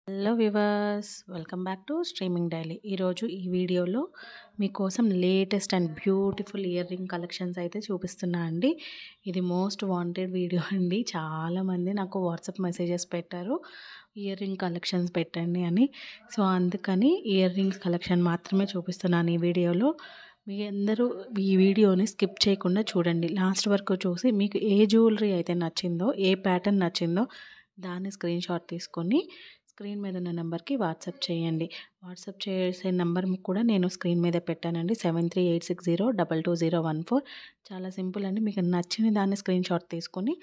Hello viewers, welcome back to streaming daily. ఈరోజు ఈ వీడియోలో మీకోసం latest and beautiful ear ring collections అయితే చూపిస్తున్నా అండి. ఇది మోస్ట్ వాంటెడ్ వీడియో అండి. చాలామంది నాకు వాట్సాప్ మెసేజెస్ పెట్టారు, ఇయర్ రింగ్ కలెక్షన్స్ పెట్టండి అని. సో అందుకని ఇయర్ రింగ్స్ కలెక్షన్ మాత్రమే చూపిస్తున్నాను ఈ వీడియోలో. మీ అందరూ ఈ వీడియోని స్కిప్ చేయకుండా చూడండి, లాస్ట్ వరకు చూసి మీకు ఏ జ్యువెలరీ అయితే నచ్చిందో, ఏ ప్యాటర్న్ నచ్చిందో దాన్ని స్క్రీన్ షాట్ తీసుకొని స్క్రీన్ మీద ఉన్న నెంబర్కి వాట్సాప్ చేయండి. వాట్సాప్ చేసే నెంబర్ కూడా నేను స్క్రీన్ మీద పెట్టానండి, 7386022014. చాలా సింపుల్ అండి. మీకు నచ్చిన దాన్ని స్క్రీన్ షాట్ తీసుకొని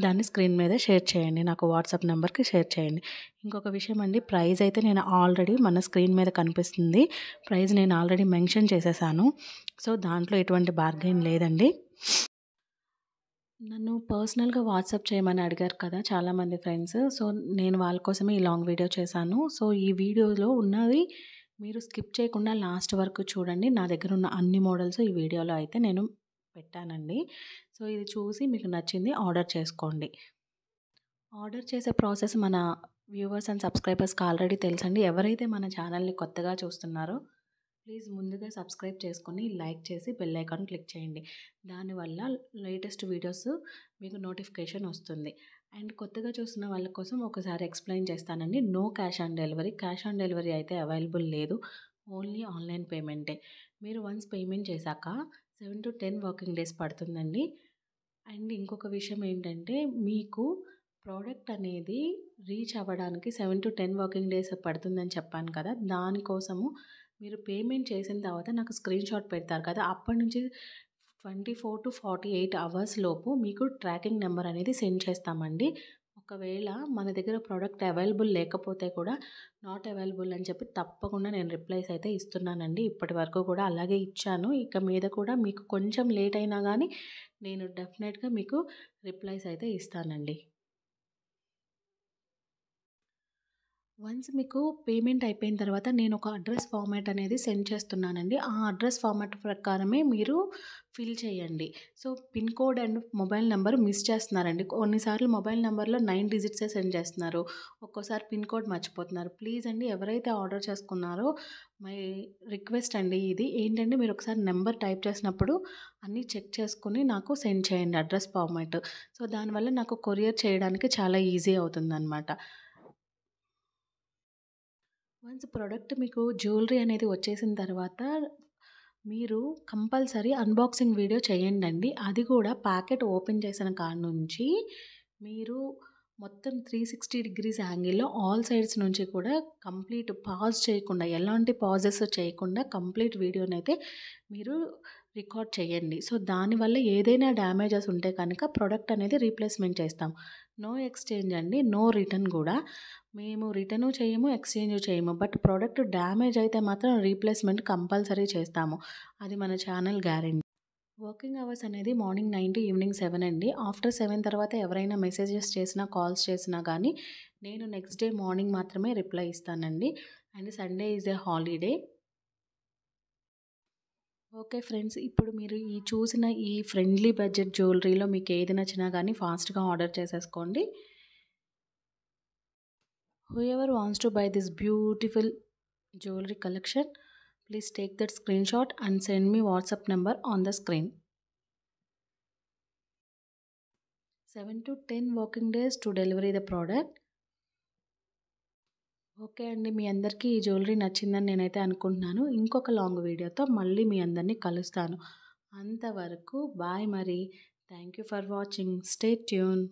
దాన్ని స్క్రీన్ మీద షేర్ చేయండి, నాకు వాట్సాప్ నెంబర్కి షేర్ చేయండి. ఇంకొక విషయం అండి, ప్రైస్ అయితే నేను ఆల్రెడీ మన స్క్రీన్ మీద కనిపిస్తుంది, ప్రైస్ నేను ఆల్రెడీ మెన్షన్ చేసేసాను. సో దాంట్లో ఎటువంటి బార్గెన్ లేదండి. నన్ను పర్సనల్గా వాట్సాప్ చేయమని అడిగారు కదా చాలామంది ఫ్రెండ్స్. సో నేను వాళ్ళ కోసమే ఈ లాంగ్ వీడియో చేశాను. సో ఈ వీడియోలో ఉన్నవి మీరు స్కిప్ చేయకుండా లాస్ట్ వరకు చూడండి. నా దగ్గర ఉన్న అన్ని మోడల్స్ ఈ వీడియోలో అయితే నేను పెట్టానండి. సో ఇది చూసి మీకు నచ్చింది ఆర్డర్ చేసుకోండి. ఆర్డర్ చేసే ప్రాసెస్ మన వ్యూవర్స్ అండ్ సబ్స్క్రైబర్స్కి ఆల్రెడీ తెలుసండి. ఎవరైతే మన ఛానల్ని కొత్తగా చూస్తున్నారో ప్లీజ్ ముందుగా సబ్స్క్రైబ్ చేసుకొని లైక్ చేసి బెల్ ఐకాన్ క్లిక్ చేయండి. దానివల్ల లేటెస్ట్ వీడియోస్ మీకు నోటిఫికేషన్ వస్తుంది. అండ్ కొత్తగా చూస్తున్న వాళ్ళ కోసం ఒకసారి ఎక్స్ప్లెయిన్ చేస్తానండి. No cash on delivery. Cash on delivery అయితే అవైలబుల్ లేదు, ఓన్లీ ఆన్లైన్ పేమెంటే. మీరు వన్స్ పేమెంట్ చేశాక 7 to 10 వర్కింగ్ డేస్ పడుతుందండి. అండ్ ఇంకొక విషయం ఏంటంటే, మీకు ప్రోడక్ట్ అనేది రీచ్ అవ్వడానికి 7 to 10 వర్కింగ్ డేస్ పడుతుందని చెప్పాను కదా. దానికోసము మీరు పేమెంట్ చేసిన తర్వాత నాకు స్క్రీన్ షాట్ పెడతారు కదా, అప్పటి నుంచి 24 to 48 అవర్స్ లోపు మీకు ట్రాకింగ్ నెంబర్ అనేది సెండ్ చేస్తామండి. ఒకవేళ మన దగ్గర ప్రోడక్ట్ అవైలబుల్ లేకపోతే కూడా నాట్ అవైలబుల్ అని చెప్పి తప్పకుండా నేను రిప్లైస్ అయితే ఇస్తున్నానండి. ఇప్పటి వరకు కూడా అలాగే ఇచ్చాను. ఇక మీద కూడా మీకు కొంచెం లేట్ అయినా కానీ నేను డెఫినెట్గా మీకు రిప్లైస్ అయితే ఇస్తానండి. వన్స్ మీకు పేమెంట్ అయిపోయిన తర్వాత నేను ఒక అడ్రస్ ఫార్మాట్ అనేది సెండ్ చేస్తున్నానండి. ఆ అడ్రస్ ఫార్మాట్ ప్రకారమే మీరు ఫిల్ చేయండి. So pin code and mobile number miss చేస్తున్నారండి. కొన్నిసార్లు మొబైల్ నెంబర్లో 9 డిజిట్సే సెండ్ చేస్తున్నారు, ఒక్కోసారి పిన్ కోడ్ మర్చిపోతున్నారు. ప్లీజ్ అండి, ఎవరైతే ఆర్డర్ చేసుకున్నారో మై రిక్వెస్ట్ అండి ఇది ఏంటంటే, మీరు ఒకసారి నెంబర్ టైప్ చేసినప్పుడు అన్నీ చెక్ చేసుకుని నాకు సెండ్ చేయండి అడ్రస్ ఫార్మాట్. సో దానివల్ల నాకు కొరియర్ చేయడానికి చాలా ఈజీ అవుతుందన్నమాట. వన్స్ ప్రోడక్ట్ మీకు జ్యువెలరీ అనేది వచ్చేసిన తర్వాత మీరు కంపల్సరీ అన్బాక్సింగ్ వీడియో చేయండి. అది కూడా ప్యాకెట్ ఓపెన్ చేసిన కాడ నుంచి మీరు మొత్తం 360 డిగ్రీస్ యాంగిల్లో ఆల్ సైడ్స్ నుంచి కూడా కంప్లీట్ పాజ్ చేయకుండా, ఎలాంటి పాజెస్ చేయకుండా కంప్లీట్ వీడియోనైతే మీరు రికార్డ్ చేయండి. సో దానివల్ల ఏదైనా డ్యామేజెస్ ఉంటే కనుక ప్రోడక్ట్ అనేది రీప్లేస్మెంట్ చేస్తాం. నో ఎక్స్చేంజ్ అండి, నో రిటర్న్ కూడా. మేము రిటర్ను చేయము, ఎక్స్చేంజ్ చేయము. బట్ ప్రోడక్ట్ డ్యామేజ్ అయితే మాత్రం రీప్లేస్మెంట్ కంపల్సరీ చేస్తాము, అది మన ఛానల్ గ్యారెంటీ. వర్కింగ్ అవర్స్ అనేది మార్నింగ్ 9 to ఈవినింగ్ 7 అండి. ఆఫ్టర్ 7 తర్వాత ఎవరైనా మెసేజెస్ చేసినా, కాల్స్ చేసినా కానీ నేను నెక్స్ట్ డే మార్నింగ్ మాత్రమే రిప్లై ఇస్తానండి. And Sunday is a holiday. Okay friends, ఇప్పుడు మీరు ఈ చూసిన ఈ ఫ్రెండ్లీ బడ్జెట్ జ్యువెలరీలో మీకు ఏది నచ్చినా కానీ ఫాస్ట్గా ఆర్డర్ చేసేసుకోండి. Whoever wants to buy this beautiful jewelry collection, please take that screenshot and send me WhatsApp number on the screen. 7 to 10 working days to deliver the product. Okay అండి, మీ అందరికీ ఈ jewellery నచ్చిందని నేనైతే అనుకుంటున్నాను. ఇంకొక లాంగ్ వీడియోతో మళ్ళీ మీ అందరినీ కలుస్తాను. అంతవరకు బాయ్ మరి. Thank you for watching. Stay tune.